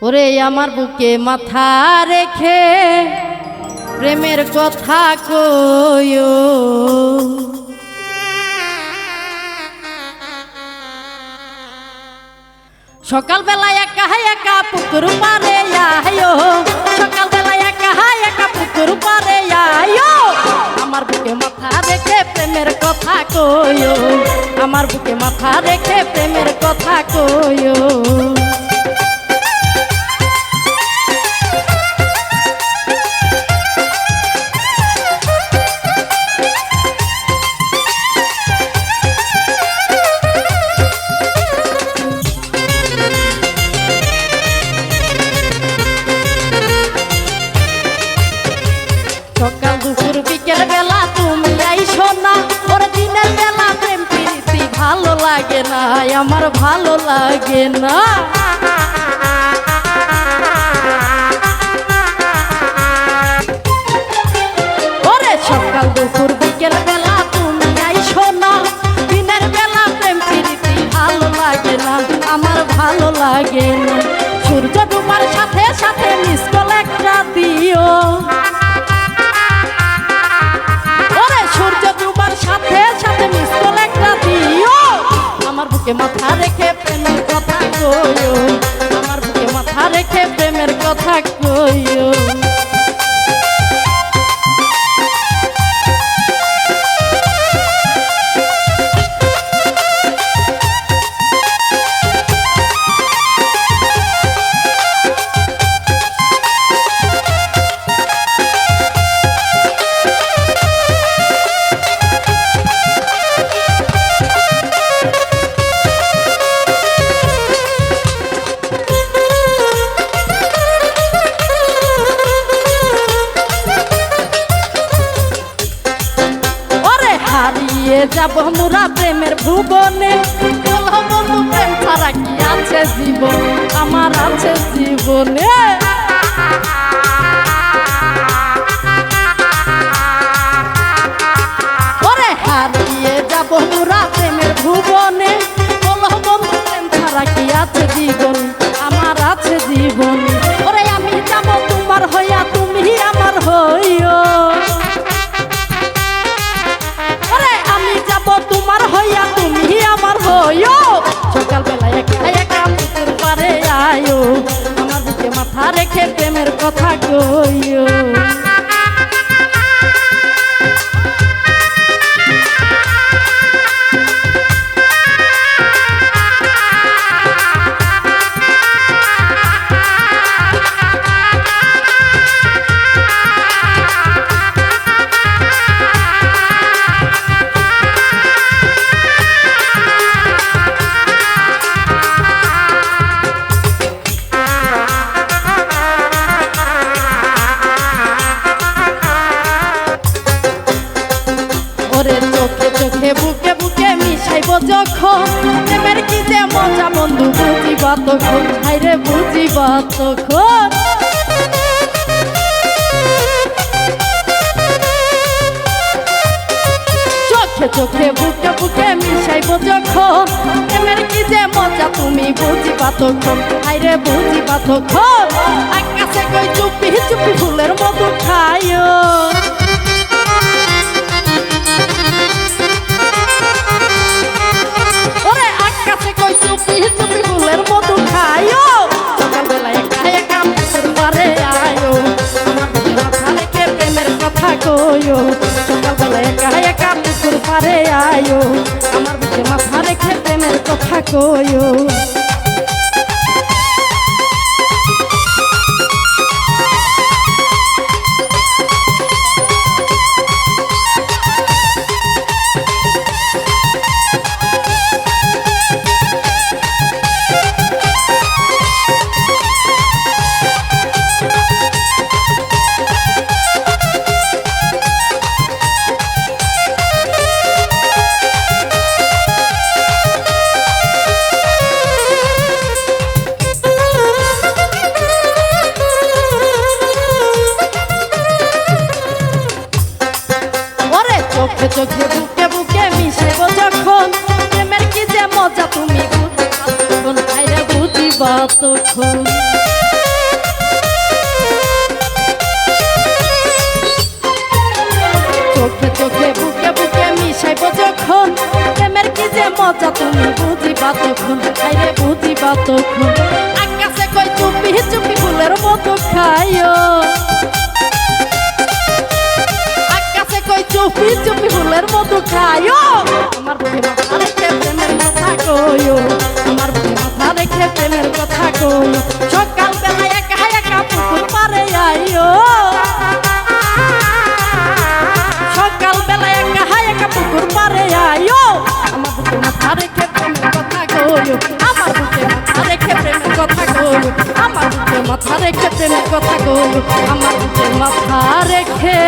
ওরে আমার বুকে মাথা রেখে প্রেমের কথা কইও, সকালবেলা একা একা পুকুর পারে আয়ো, সকালবেলা একা একা পুকুর পারে আয়ো, আমার বুকে মাথা রেখে প্রেমের কথা কইও, আমার বুকে মাথা রেখে প্রেমের কথা কইও। সকাল দুপুর বিকেল বেলা তুমি আইসো না, ওর দিনের বেলা প্রেম প্রীতি ভালো লাগে না, আমার ভালো লাগে না। ওরে সকাল দুপুর বিকেল বেলা তুমি আইসো না, দিনের বেলা প্রেম প্রীতি ভালো লাগে না, আমার ভালো লাগে না। সূর্য ডুবার সাথে সাথে মিস কল একটা দিও, আমার বুকে মাথা রেখে প্রেমের কথা কইও, আমার বুকে মাথা রেখে প্রেমের কথা কইও। হারিয়ে যাব মোরা প্রেমের ভুবনে, বলো বন্ধু প্রেম ছাড়া কি আছে জীবন, আমার আছে জীবনে। ওরে হারিয়ে যাব মোরা প্রেমের ভুবনে, বলো বন্ধু প্রেম ছাড়া কি আছে জীবন, আমার আছে জীবন। ওরে আমি যাব তোমার হইয়া তুমি আমার হইও, তোমার হইয়া তুমি আমার হইও, সকালবেলা একা একা পুকুর পারে আয়ো, আমার বুকে মাথা রেখে প্রেমের কথা কইও। চোখে চোখে বুকে বুকে মিশাইব যখন, প্রেমের কি যে মজা বন্ধু বুঝিবা তখন, হাইরে বুঝিবা তখন। চোখে চোখে বুকে বুকে মিশাইব যখন, প্রেমের কি যে মজা তুমি বুঝিবা তখন, হাইরে বুঝিবা তখন। আকাশে কই চুপি চুপি ফুলের মধু খাইও, চুপি ফুলের মধু খাইও, সকালবেলা একা একা পুকুর পারে আয়ো, আমার বুকে মাথা রেখে প্রেমের কথা কইও, সকালবেলা একা একা পুকুর পারে আয়ো, আমার বুকে মাথা রেখে প্রেমের কথা কইও। চোখে চোখে বুকে বুকে মিশাইব যখন, প্রেমের কি যে মজা তুমি বুঝিবা তখন, তখন খাইরে বুঝিবা তখন আকাশে কই চুপি চুপি ফুলের মতো খাইও আকাশে কই চুপি চুপি ফুলের মতো খাইও আমার বুকে মাথা রেখে প্রেমের কথা কইও আমার বুকে মাথা রেখে প্রেমের কথা কইও সকাল বেলা একা একা পুকুর পারে আইও সকাল বেলা একা একা পুকুর পারে আইও আমার বুকে মাথা রেখে প্রেমের কথা কইও আমার বুকে মাথা রেখে প্রেমের কথা কইও আমার বুকে মাথা রেখে প্রেমের কথা কইও আমার বুকে মাথা রেখে